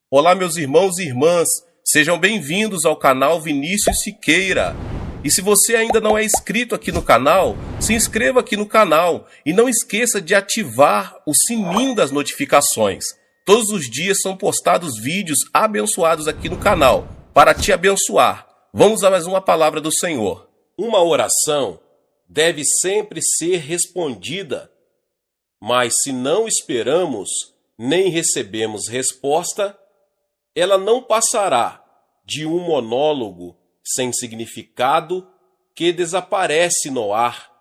Olá, meus irmãos e irmãs, sejam bem-vindos ao canal Vinícius Siqueira. E se você ainda não é inscrito aqui no canal, se inscreva aqui no canal e não esqueça de ativar o sininho das notificações. Todos os dias são postados vídeos abençoados aqui no canal para te abençoar. Vamos a mais uma palavra do Senhor. Uma oração deve sempre ser respondida, mas se não esperamos nem recebemos resposta, ela não passará de um monólogo sem significado que desaparece no ar.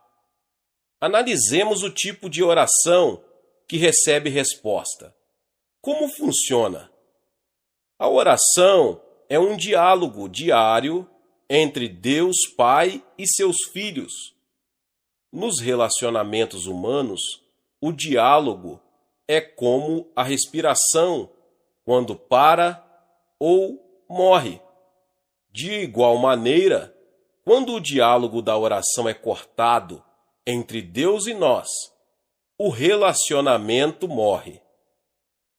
Analisemos o tipo de oração que recebe resposta. Como funciona? A oração é um diálogo diário entre Deus Pai e seus filhos. Nos relacionamentos humanos, o diálogo é como a respiração quando para ou morre. De igual maneira, quando o diálogo da oração é cortado entre Deus e nós, o relacionamento morre.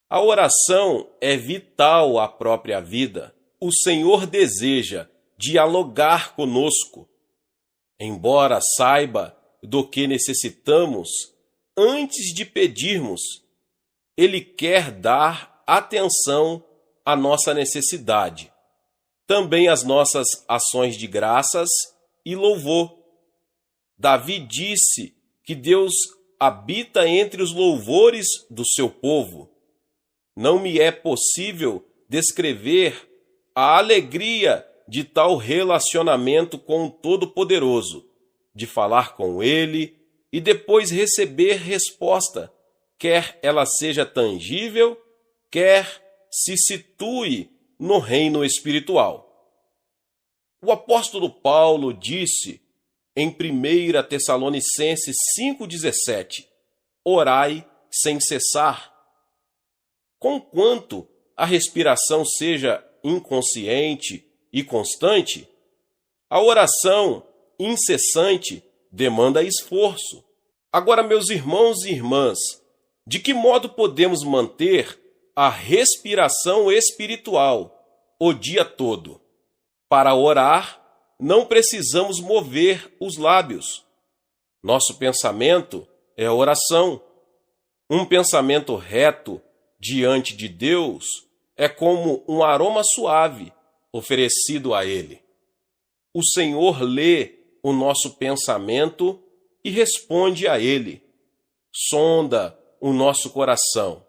A oração é vital à própria vida. O Senhor deseja dialogar conosco. Embora saiba do que necessitamos antes de pedirmos, Ele quer dar atenção à nossa necessidade, também às nossas ações de graças e louvor. Davi disse que Deus habita entre os louvores do seu povo. Não me é possível descrever a alegria de tal relacionamento com o Todo-Poderoso, de falar com Ele e depois receber resposta, quer ela seja tangível, quer se situe no reino espiritual. O apóstolo Paulo disse em 1 Tessalonicenses 5,17: orai sem cessar. Conquanto a respiração seja inconsciente e constante, a oração incessante demanda esforço. Agora, meus irmãos e irmãs, de que modo podemos manter a respiração espiritual o dia todo? Para orar, não precisamos mover os lábios. Nosso pensamento é oração. Um pensamento reto diante de Deus é como um aroma suave oferecido a Ele. O Senhor lê o nosso pensamento e responde a Ele. Sonda o nosso coração.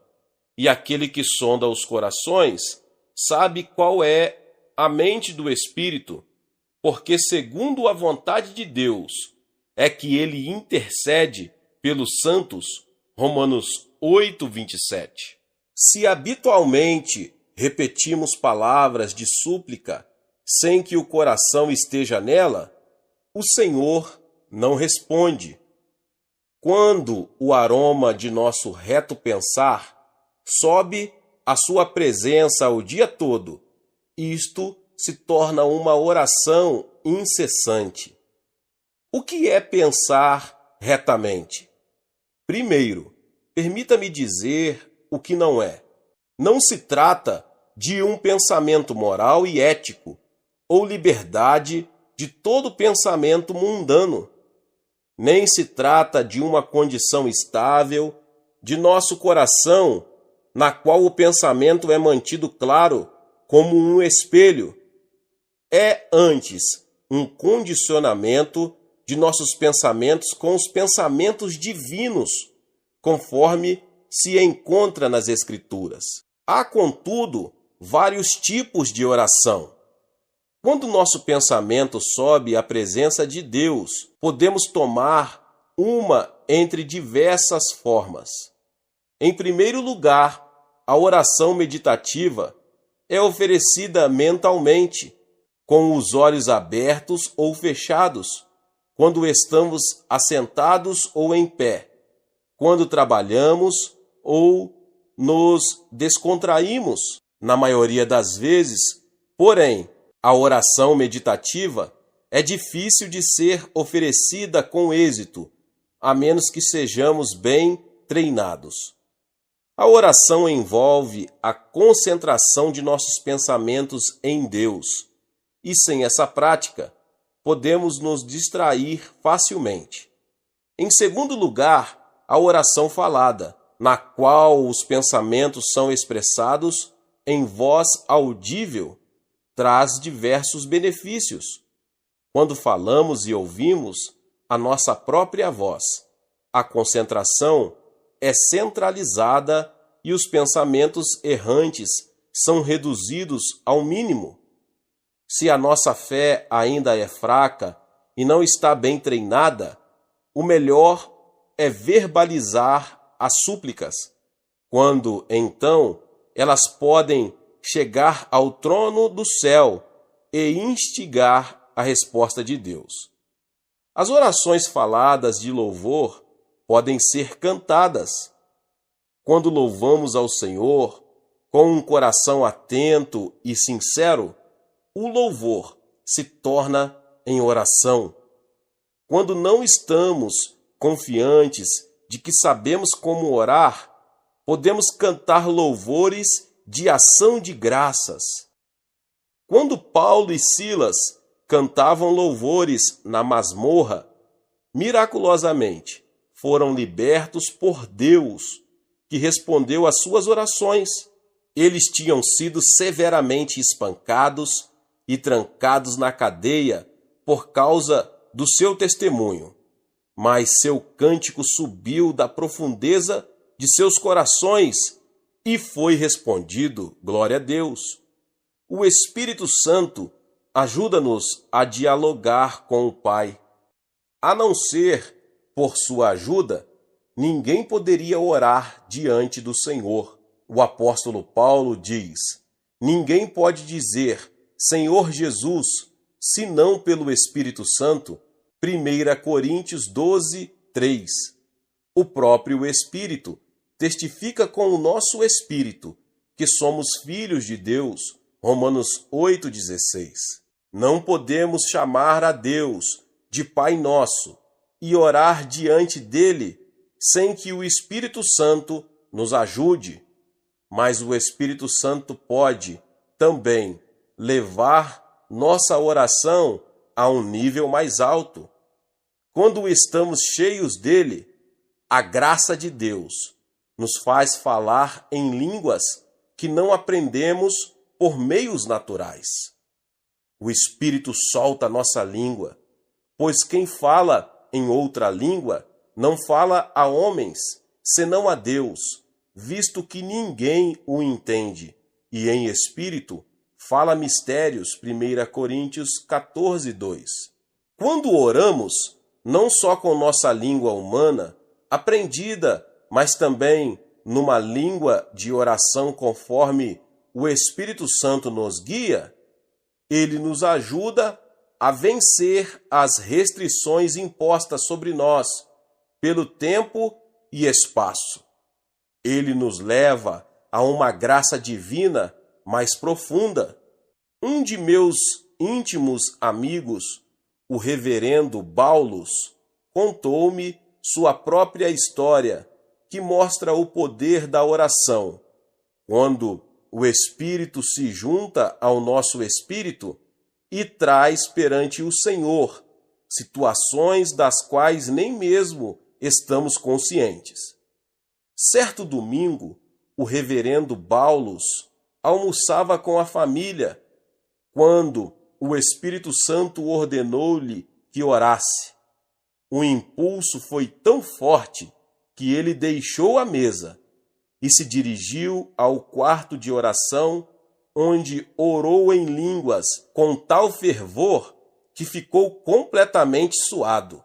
E aquele que sonda os corações sabe qual é a mente do Espírito, porque segundo a vontade de Deus é que Ele intercede pelos santos. Romanos 8:27. Se habitualmente repetimos palavras de súplica sem que o coração esteja nela, o Senhor não responde. Quando o aroma de nosso reto pensar sobe à sua presença o dia todo, isto se torna uma oração incessante. O que é pensar retamente? Primeiro, permita-me dizer o que não é. Não se trata de um pensamento moral e ético, ou liberdade de todo pensamento mundano. Nem se trata de uma condição estável de nosso coração, na qual o pensamento é mantido claro como um espelho. É antes um condicionamento de nossos pensamentos com os pensamentos divinos, conforme se encontra nas Escrituras. Há, contudo, vários tipos de oração. Quando nosso pensamento sobe à presença de Deus, podemos tomar uma entre diversas formas. Em primeiro lugar, a oração meditativa é oferecida mentalmente, com os olhos abertos ou fechados, quando estamos assentados ou em pé, quando trabalhamos ou nos descontraímos, na maioria das vezes. Porém, a oração meditativa é difícil de ser oferecida com êxito, a menos que sejamos bem treinados. A oração envolve a concentração de nossos pensamentos em Deus, e sem essa prática, podemos nos distrair facilmente. Em segundo lugar, a oração falada, na qual os pensamentos são expressados em voz audível, traz diversos benefícios. Quando falamos e ouvimos a nossa própria voz, a concentração é centralizada e os pensamentos errantes são reduzidos ao mínimo. Se a nossa fé ainda é fraca e não está bem treinada, o melhor é verbalizar as súplicas, quando, então, elas podem chegar ao trono do céu e instigar a resposta de Deus. As orações faladas de louvor podem ser cantadas. Quando louvamos ao Senhor com um coração atento e sincero, o louvor se torna em oração. Quando não estamos confiantes de que sabemos como orar, podemos cantar louvores de ação de graças. Quando Paulo e Silas cantavam louvores na masmorra, miraculosamente foram libertos por Deus, que respondeu às suas orações. Eles tinham sido severamente espancados e trancados na cadeia por causa do seu testemunho, mas seu cântico subiu da profundeza de seus corações e foi respondido, glória a Deus. O Espírito Santo ajuda-nos a dialogar com o Pai. A não ser por sua ajuda, ninguém poderia orar diante do Senhor. O apóstolo Paulo diz: ninguém pode dizer Senhor Jesus, senão pelo Espírito Santo. 1 Coríntios 12, 3. O próprio Espírito testifica com o nosso espírito que somos filhos de Deus. Romanos 8,16. Não podemos chamar a Deus de Pai Nosso e orar diante dele sem que o Espírito Santo nos ajude. Mas o Espírito Santo pode também levar nossa oração a um nível mais alto. Quando estamos cheios dele, a graça de Deus nos faz falar em línguas que não aprendemos por meios naturais. O Espírito solta nossa língua, pois quem fala em outra língua não fala a homens, senão a Deus, visto que ninguém o entende, e em espírito fala mistérios. 1 Coríntios 14, 2. Quando oramos, não só com nossa língua humana, aprendida, mas também numa língua de oração conforme o Espírito Santo nos guia, ele nos ajuda a vencer as restrições impostas sobre nós pelo tempo e espaço. Ele nos leva a uma graça divina mais profunda. Um de meus íntimos amigos, o reverendo Baulus, contou-me sua própria história, que mostra o poder da oração. Quando o Espírito se junta ao nosso espírito e traz perante o Senhor situações das quais nem mesmo estamos conscientes. Certo domingo, o reverendo Baulus almoçava com a família, quando o Espírito Santo ordenou-lhe que orasse. O impulso foi tão forte que ele deixou a mesa e se dirigiu ao quarto de oração, onde orou em línguas com tal fervor que ficou completamente suado.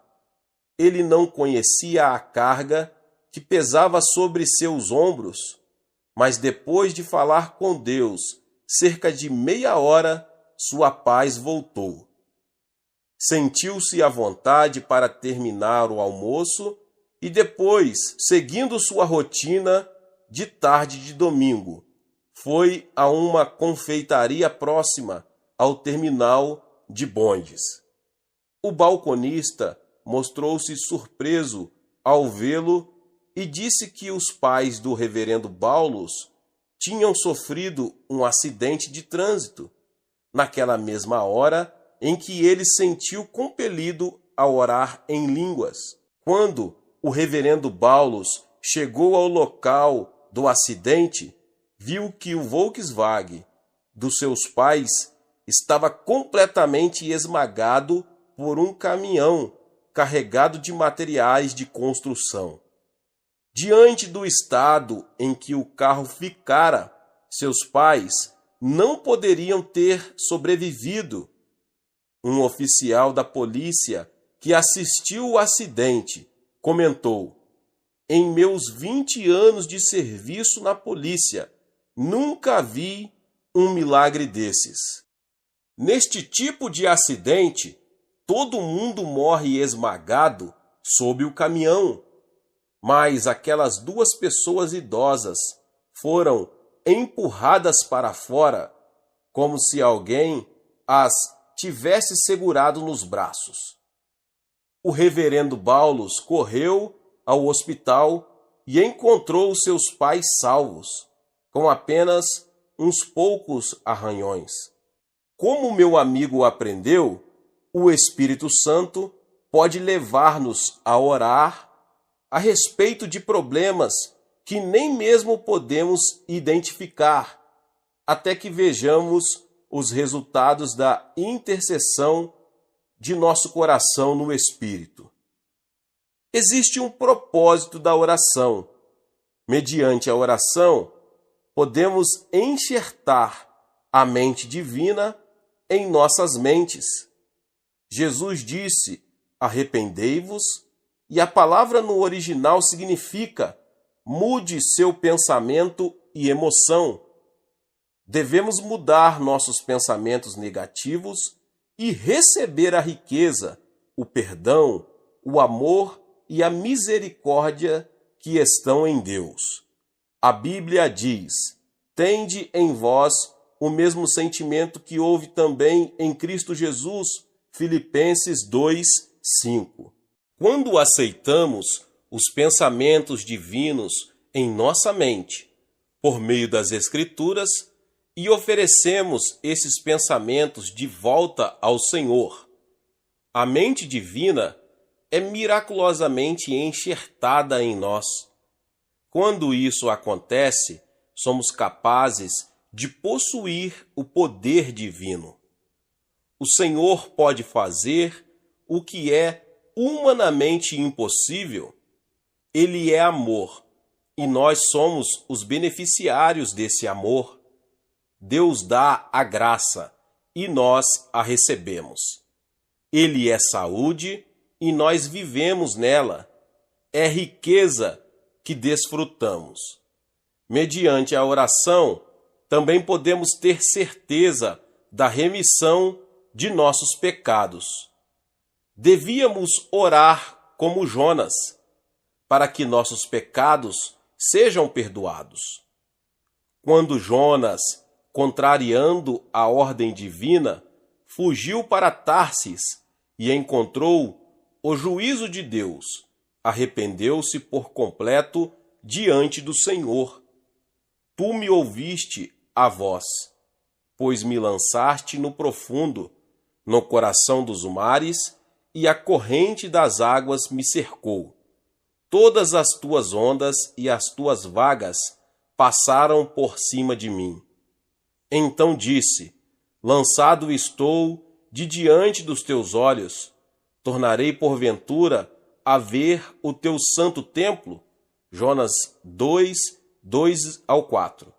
Ele não conhecia a carga que pesava sobre seus ombros, mas depois de falar com Deus cerca de meia hora, sua paz voltou. Sentiu-se à vontade para terminar o almoço e depois, seguindo sua rotina de tarde de domingo, foi a uma confeitaria próxima ao terminal de bondes. O balconista mostrou-se surpreso ao vê-lo e disse que os pais do reverendo Baulos tinham sofrido um acidente de trânsito, naquela mesma hora em que ele sentiu compelido a orar em línguas. Quando o reverendo Baulos chegou ao local do acidente, viu que o Volkswagen dos seus pais estava completamente esmagado por um caminhão carregado de materiais de construção. Diante do estado em que o carro ficara, seus pais não poderiam ter sobrevivido. Um oficial da polícia que assistiu o acidente comentou: "Em meus 20 anos de serviço na polícia, nunca vi um milagre desses." Neste tipo de acidente, todo mundo morre esmagado sob o caminhão, mas aquelas duas pessoas idosas foram empurradas para fora, como se alguém as tivesse segurado nos braços. O reverendo Baulos correu ao hospital e encontrou seus pais salvos, com apenas uns poucos arranhões. Como meu amigo aprendeu, o Espírito Santo pode levar-nos a orar a respeito de problemas que nem mesmo podemos identificar, até que vejamos os resultados da intercessão de nosso coração no Espírito. Existe um propósito da oração. Mediante a oração, podemos enxertar a mente divina em nossas mentes. Jesus disse: "Arrependei-vos", e a palavra no original significa: mude seu pensamento e emoção. Devemos mudar nossos pensamentos negativos e receber a riqueza, o perdão, o amor e a misericórdia que estão em Deus. A Bíblia diz: "Tende em vós o mesmo sentimento que houve também em Cristo Jesus." Filipenses 2:5. Quando aceitamos os pensamentos divinos em nossa mente, por meio das Escrituras, e oferecemos esses pensamentos de volta ao Senhor, a mente divina é miraculosamente enxertada em nós. Quando isso acontece, somos capazes de possuir o poder divino. O Senhor pode fazer o que é humanamente impossível. Ele é amor, e nós somos os beneficiários desse amor. Deus dá a graça, e nós a recebemos. Ele é saúde, e nós vivemos nela. É riqueza que desfrutamos. Mediante a oração, também podemos ter certeza da remissão de nossos pecados. Devíamos orar como Jonas, para que nossos pecados sejam perdoados. Quando Jonas, contrariando a ordem divina, fugiu para Tarsis e encontrou o juízo de Deus, arrependeu-se por completo diante do Senhor. Tu me ouviste a voz, pois me lançaste no profundo, no coração dos mares, e a corrente das águas me cercou. Todas as tuas ondas e as tuas vagas passaram por cima de mim. Então disse: lançado estou de diante dos teus olhos. Tornarei porventura a ver o teu santo templo. Jonas 2:2-4.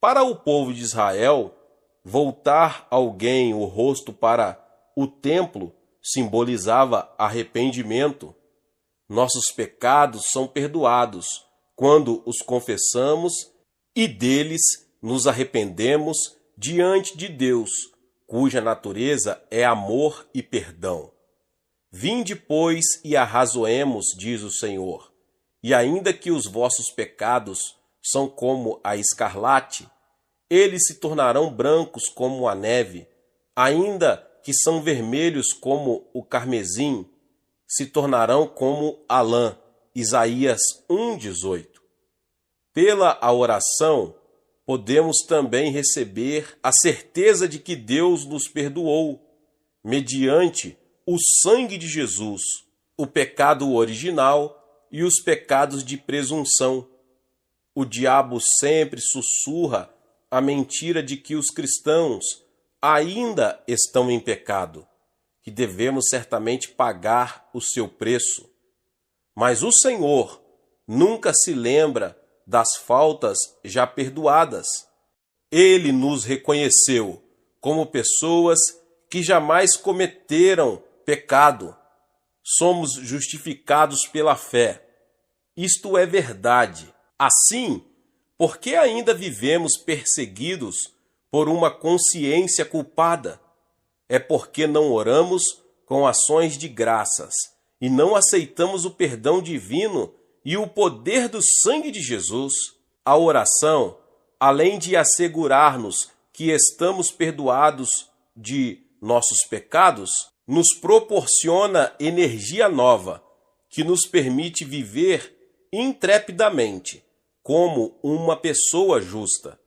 Para o povo de Israel, voltar alguém o rosto para o templo simbolizava arrependimento. Nossos pecados são perdoados quando os confessamos e deles nos arrependemos diante de Deus, cuja natureza é amor e perdão. Vinde, pois, e arrazoemos, diz o Senhor, e ainda que os vossos pecados são como a escarlate, eles se tornarão brancos como a neve, ainda que são vermelhos como o carmesim, se tornarão como a lã, Isaías 1,18. Pela a oração, podemos também receber a certeza de que Deus nos perdoou, mediante o sangue de Jesus, o pecado original e os pecados de presunção. O diabo sempre sussurra a mentira de que os cristãos ainda estão em pecado, que devemos certamente pagar o seu preço. Mas o Senhor nunca se lembra das faltas já perdoadas. Ele nos reconheceu como pessoas que jamais cometeram pecado. Somos justificados pela fé. Isto é verdade. Assim, por que ainda vivemos perseguidos por uma consciência culpada? É porque não oramos com ações de graças e não aceitamos o perdão divino e o poder do sangue de Jesus. A oração, além de assegurar-nos que estamos perdoados de nossos pecados, nos proporciona energia nova, que nos permite viver intrepidamente, como uma pessoa justa.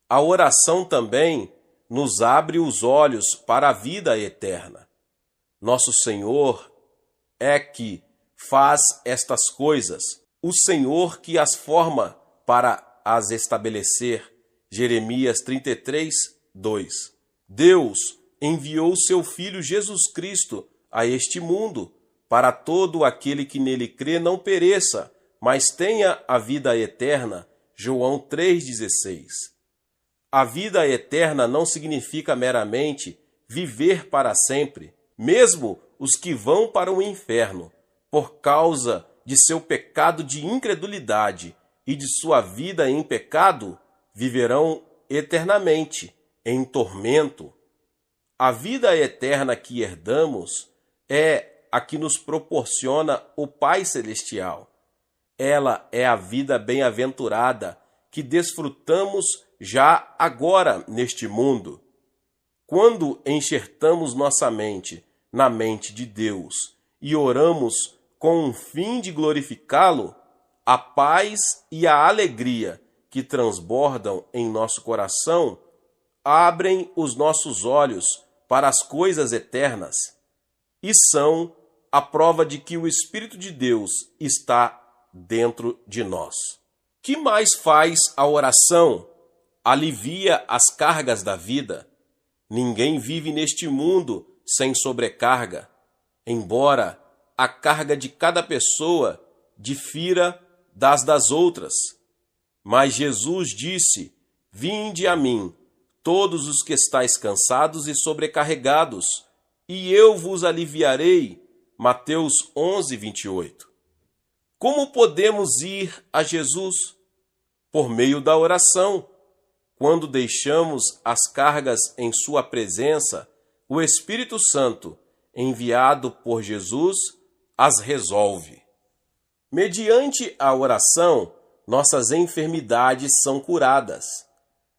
A oração também nos abre os olhos para a vida eterna. Nosso Senhor é que faz estas coisas, o Senhor que as forma para as estabelecer. Jeremias 33, 2. Deus enviou seu Filho Jesus Cristo a este mundo, para todo aquele que nele crê não pereça, mas tenha a vida eterna. João 3,16. A vida eterna não significa meramente viver para sempre. Mesmo os que vão para o inferno, por causa de seu pecado de incredulidade e de sua vida em pecado, viverão eternamente em tormento. A vida eterna que herdamos é a que nos proporciona o Pai Celestial. Ela é a vida bem-aventurada que desfrutamos já agora neste mundo. Quando enxertamos nossa mente na mente de Deus e oramos com o fim de glorificá-lo, a paz e a alegria que transbordam em nosso coração abrem os nossos olhos para as coisas eternas e são a prova de que o Espírito de Deus está dentro de nós. Que mais faz a oração? Alivia as cargas da vida. Ninguém vive neste mundo sem sobrecarga, embora a carga de cada pessoa difira das outras. Mas Jesus disse: "Vinde a mim, todos os que estáis cansados e sobrecarregados, e eu vos aliviarei." Mateus 11, 28. Como podemos ir a Jesus? Por meio da oração. Quando deixamos as cargas em sua presença, o Espírito Santo, enviado por Jesus, as resolve. Mediante a oração, nossas enfermidades são curadas.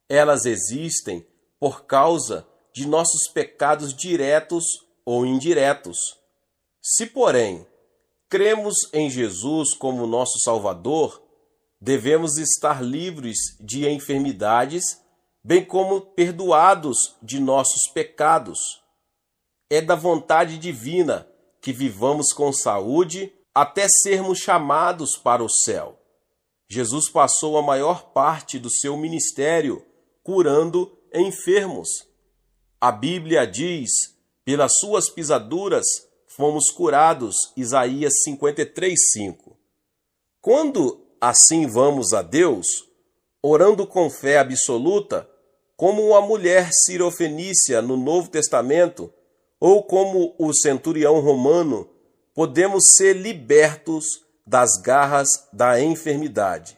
Elas existem por causa de nossos pecados diretos ou indiretos. Se, porém, cremos em Jesus como nosso Salvador, devemos estar livres de enfermidades, bem como perdoados de nossos pecados. É da vontade divina que vivamos com saúde até sermos chamados para o céu. Jesus passou a maior parte do seu ministério curando enfermos. A Bíblia diz: "Pelas suas pisaduras fomos curados." Isaías 53:5. Quando assim vamos a Deus, orando com fé absoluta, como a mulher cirofenícia no Novo Testamento, ou como o centurião romano, podemos ser libertos das garras da enfermidade.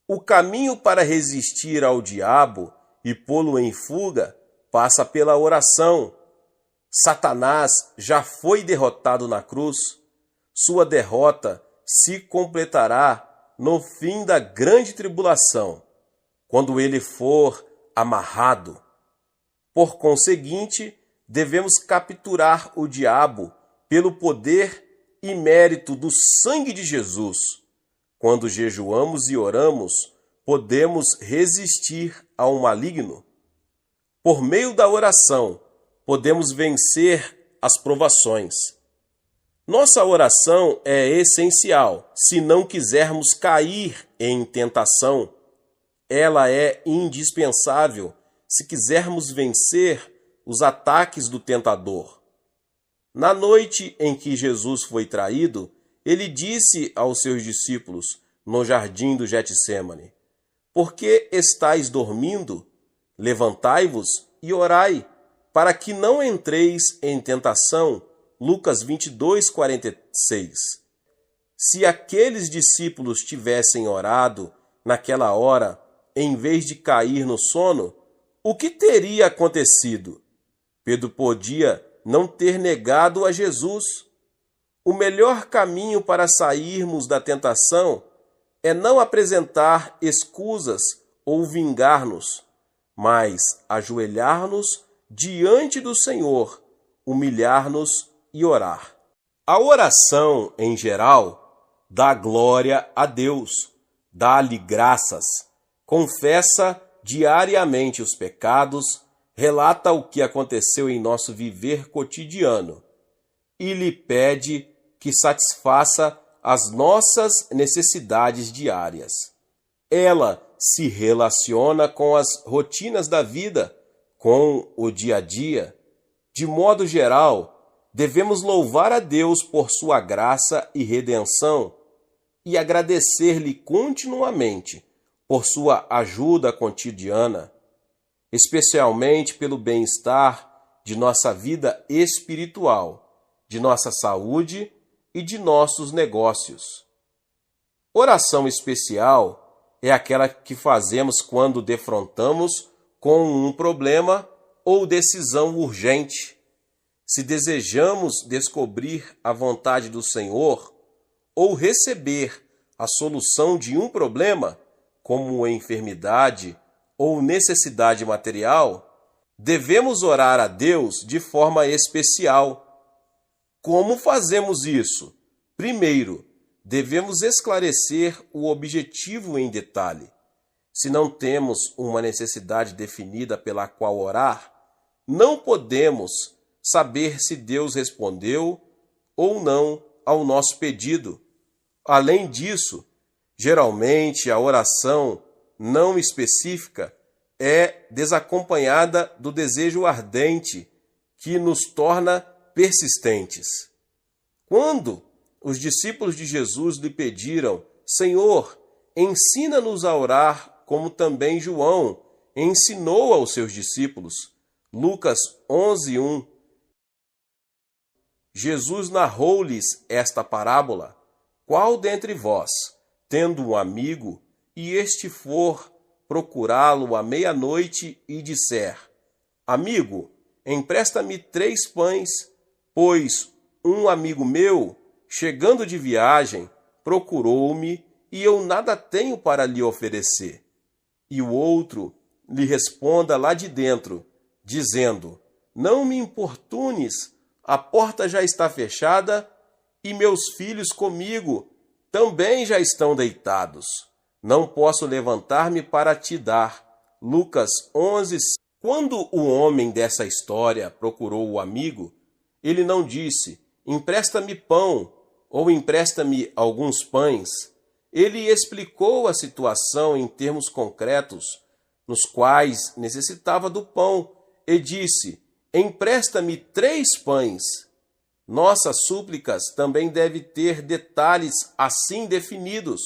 O caminho para resistir ao diabo e pô-lo em fuga passa pela oração. Satanás já foi derrotado na cruz. Sua derrota se completará no fim da grande tribulação, quando ele for amarrado. Por conseguinte, devemos capturar o diabo pelo poder e mérito do sangue de Jesus, quando jejuamos e oramos, podemos resistir ao maligno. Por meio da oração, podemos vencer as provações. Nossa oração é essencial se não quisermos cair em tentação. Ela é indispensável se quisermos vencer os ataques do tentador. Na noite em que Jesus foi traído, ele disse aos seus discípulos no jardim do Getsêmani: "Por que estáis dormindo? Levantai-vos e orai, para que não entreis em tentação." Lucas 22:46. Se aqueles discípulos tivessem orado naquela hora, em vez de cair no sono, o que teria acontecido? Pedro podia não ter negado a Jesus. O melhor caminho para sairmos da tentação é não apresentar escusas ou vingar-nos, mas ajoelhar-nos diante do Senhor, humilhar-nos e orar. A oração, em geral, dá glória a Deus, dá-lhe graças, confessa diariamente os pecados, relata o que aconteceu em nosso viver cotidiano e lhe pede que satisfaça as nossas necessidades diárias. Ela se relaciona com as rotinas da vida, com o dia a dia. De modo geral, devemos louvar a Deus por sua graça e redenção e agradecer-lhe continuamente por sua ajuda cotidiana, especialmente pelo bem-estar de nossa vida espiritual, de nossa saúde e de nossos negócios. Oração especial é aquela que fazemos quando defrontamos com um problema ou decisão urgente. Se desejamos descobrir a vontade do Senhor ou receber a solução de um problema, como enfermidade ou necessidade material, devemos orar a Deus de forma especial. Como fazemos isso? Primeiro, devemos esclarecer o objetivo em detalhe. Se não temos uma necessidade definida pela qual orar, não podemos saber se Deus respondeu ou não ao nosso pedido. Além disso, geralmente a oração não específica é desacompanhada do desejo ardente que nos torna persistentes. Quando os discípulos de Jesus lhe pediram: "Senhor, ensina-nos a orar como também João ensinou aos seus discípulos." Lucas 11:1. Jesus narrou-lhes esta parábola: "Qual dentre vós, tendo um amigo, e este for procurá-lo à meia-noite e disser: Amigo, empresta-me 3 pães, pois um amigo meu, chegando de viagem, procurou-me e eu nada tenho para lhe oferecer. E o outro lhe responda lá de dentro, dizendo: Não me importunes, a porta já está fechada e meus filhos comigo também já estão deitados. Não posso levantar-me para te dar." Lucas 11. Quando o homem dessa história procurou o amigo, ele não disse: "Empresta-me pão" ou "empresta-me alguns pães." Ele explicou a situação em termos concretos, nos quais necessitava do pão, e disse: "Empresta-me 3 pães." Nossas súplicas também devem ter detalhes assim definidos.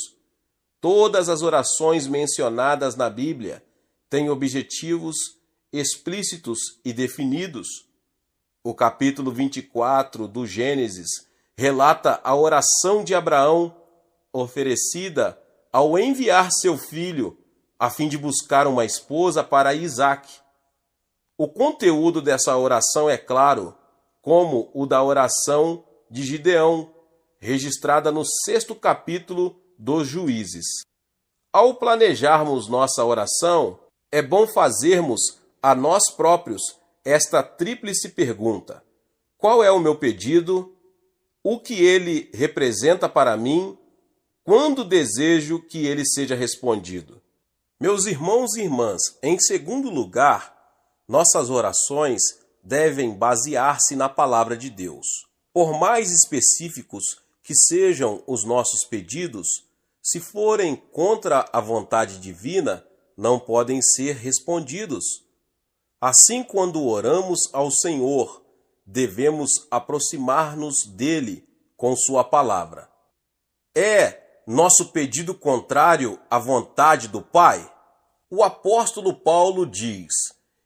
Todas as orações mencionadas na Bíblia têm objetivos explícitos e definidos. O capítulo 24 do Gênesis relata a oração de Abraão, oferecida ao enviar seu filho a fim de buscar uma esposa para Isaque. O conteúdo dessa oração é claro, como o da oração de Gideão, registrada no 6º capítulo dos Juízes. Ao planejarmos nossa oração, é bom fazermos a nós próprios esta tríplice pergunta: qual é o meu pedido? o que ele representa para mim, quando desejo que ele seja respondido. Meus irmãos e irmãs, em segundo lugar, nossas orações devem basear-se na palavra de Deus. Por mais específicos que sejam os nossos pedidos, se forem contra a vontade divina, não podem ser respondidos. Assim, quando oramos ao Senhor, devemos aproximar-nos dele com sua palavra. É nosso pedido contrário à vontade do Pai? O apóstolo Paulo diz: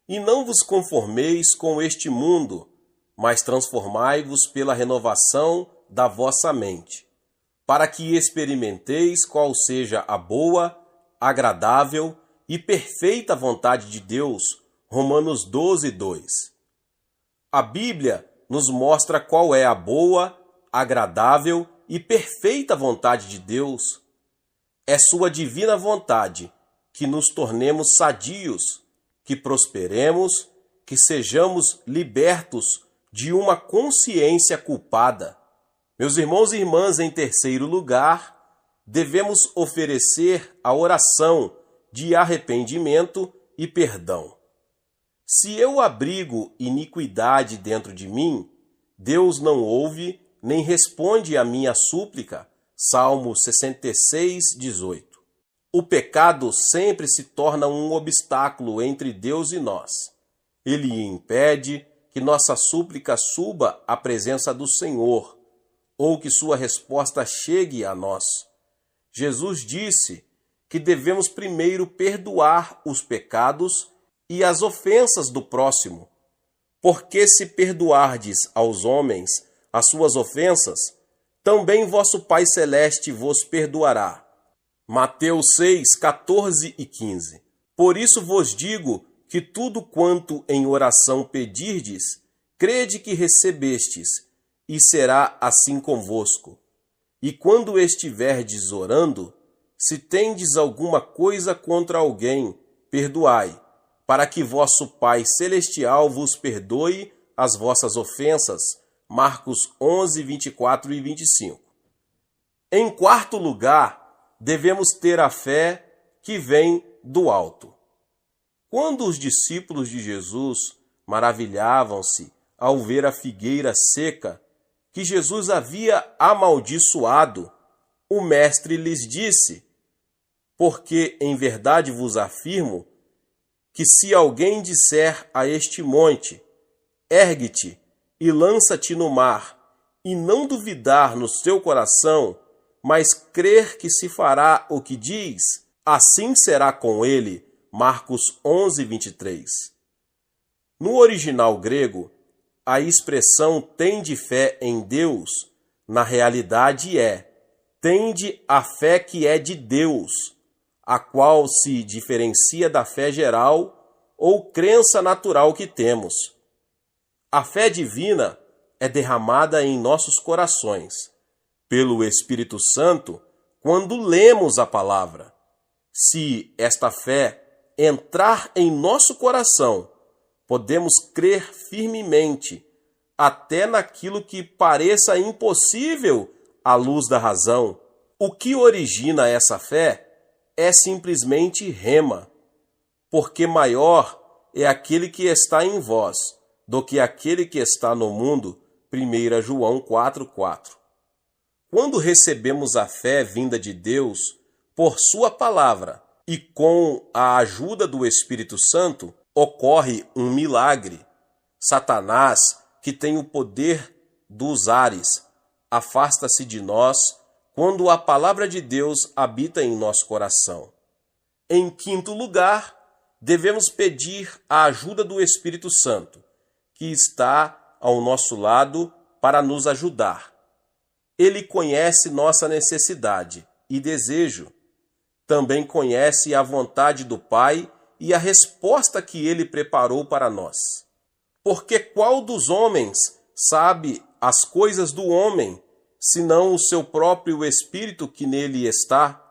"E não vos conformeis com este mundo, mas transformai-vos pela renovação da vossa mente, para que experimenteis qual seja a boa, agradável e perfeita vontade de Deus." Romanos 12, 2. A Bíblia nos mostra qual é a boa, agradável e perfeita vontade de Deus. É sua divina vontade que nos tornemos sadios, que prosperemos, que sejamos libertos de uma consciência culpada. Meus irmãos e irmãs, em terceiro lugar, devemos oferecer a oração de arrependimento e perdão. Se eu abrigo iniquidade dentro de mim, Deus não ouve nem responde à minha súplica. Salmo 66, 18. O pecado sempre se torna um obstáculo entre Deus e nós. Ele impede que nossa súplica suba à presença do Senhor, ou que sua resposta chegue a nós. Jesus disse que devemos primeiro perdoar os pecados e as ofensas do próximo, porque se perdoardes aos homens as suas ofensas, também vosso Pai Celeste vos perdoará. Mateus 6, 14 e 15. Por isso vos digo que tudo quanto em oração pedirdes, crede que recebestes, e será assim convosco. E quando estiverdes orando, se tendes alguma coisa contra alguém, perdoai, para que vosso Pai Celestial vos perdoe as vossas ofensas. Marcos 11, 24 e 25. Em quarto lugar, devemos ter a fé que vem do alto. Quando os discípulos de Jesus maravilhavam-se ao ver a figueira seca que Jesus havia amaldiçoado, o Mestre lhes disse: "Porque em verdade vos afirmo que se alguém disser a este monte, ergue-te e lança-te no mar, e não duvidar no seu coração, mas crer que se fará o que diz, assim será com ele." Marcos 11, 23. No original grego, a expressão "tende fé em Deus", na realidade tende a fé que é de Deus, a qual se diferencia da fé geral ou crença natural que temos. A fé divina é derramada em nossos corações, pelo Espírito Santo, quando lemos a palavra. Se esta fé entrar em nosso coração, podemos crer firmemente, até naquilo que pareça impossível à luz da razão. O que origina essa fé é simplesmente rema, porque maior é aquele que está em vós do que aquele que está no mundo. 1 João 4,4. Quando recebemos a fé vinda de Deus por sua palavra e com a ajuda do Espírito Santo, ocorre um milagre. Satanás, que tem o poder dos ares, afasta-se de nós quando a palavra de Deus habita em nosso coração. Em quinto lugar, devemos pedir a ajuda do Espírito Santo, que está ao nosso lado para nos ajudar. Ele conhece nossa necessidade e desejo. Também conhece a vontade do Pai e a resposta que ele preparou para nós. Porque qual dos homens sabe as coisas do homem, senão o seu próprio Espírito que nele está?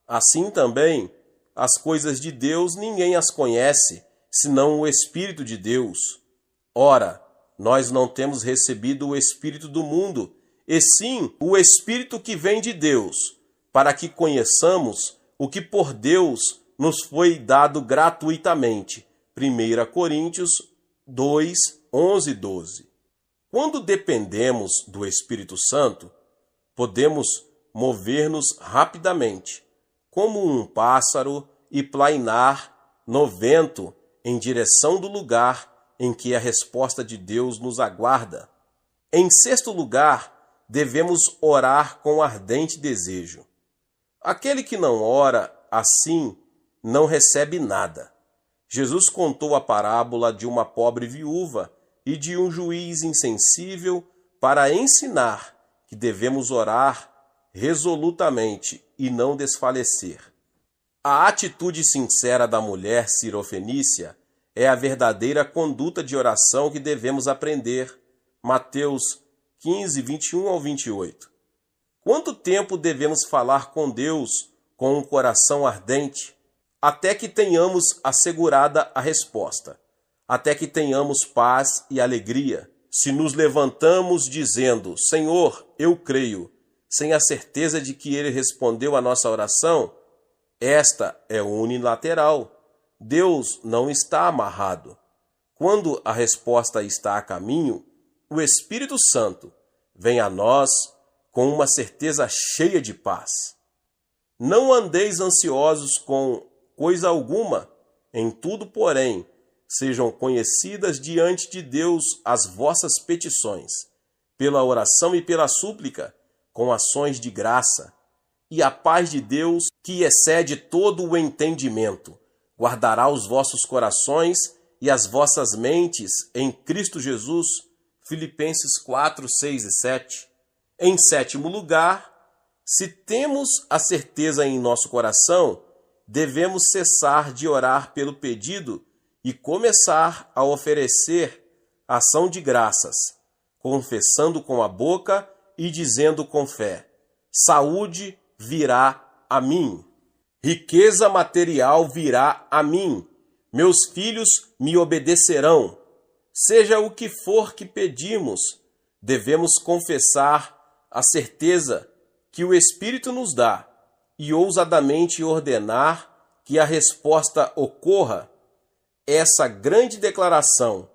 Assim também, as coisas de Deus ninguém as conhece, senão o Espírito de Deus. Ora, nós não temos recebido o Espírito do mundo, e sim o Espírito que vem de Deus, para que conheçamos o que por Deus nos foi dado gratuitamente. 1 Coríntios 2, 11 e 12. Quando dependemos do Espírito Santo, podemos mover-nos rapidamente, como um pássaro, e plainar no vento em direção do lugar em que a resposta de Deus nos aguarda. Em sexto lugar, devemos orar com ardente desejo. Aquele que não ora assim não recebe nada. Jesus contou a parábola de uma pobre viúva e de um juiz insensível para ensinar que devemos orar resolutamente e não desfalecer. A atitude sincera da mulher sirofenícia é a verdadeira conduta de oração que devemos aprender. Mateus 15, 21 ao 28. Quanto tempo devemos falar com Deus com um coração ardente? Até que tenhamos assegurada a resposta, até que tenhamos paz e alegria. Se nos levantamos dizendo, Senhor, eu creio, sem a certeza de que Ele respondeu a nossa oração, esta é unilateral. Deus não está amarrado. Quando a resposta está a caminho, o Espírito Santo vem a nós com uma certeza cheia de paz. Não andeis ansiosos com coisa alguma, em tudo, porém, sejam conhecidas diante de Deus as vossas petições, pela oração e pela súplica, com ações de graça. E a paz de Deus, que excede todo o entendimento, guardará os vossos corações e as vossas mentes em Cristo Jesus. Filipenses 4, 6 e 7. Em sétimo lugar, se temos a certeza em nosso coração, devemos cessar de orar pelo pedido e começar a oferecer ação de graças, confessando com a boca e dizendo com fé: saúde virá a mim, riqueza material virá a mim, meus filhos me obedecerão. Seja o que for que pedimos, devemos confessar a certeza que o Espírito nos dá e ousadamente ordenar que a resposta ocorra. Essa grande declaração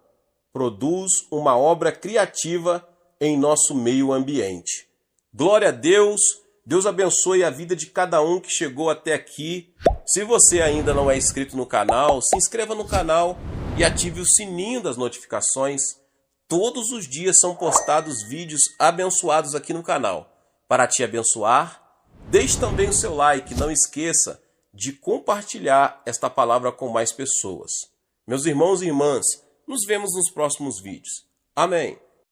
produz uma obra criativa em nosso meio ambiente. Glória a Deus! Deus abençoe a vida de cada um que chegou até aqui. Se você ainda não é inscrito no canal, se inscreva no canal e ative o sininho das notificações. Todos os dias são postados vídeos abençoados aqui no canal. Para te abençoar, deixe também o seu like. Não esqueça de compartilhar esta palavra com mais pessoas. Meus irmãos e irmãs, nos vemos nos próximos vídeos. Amém.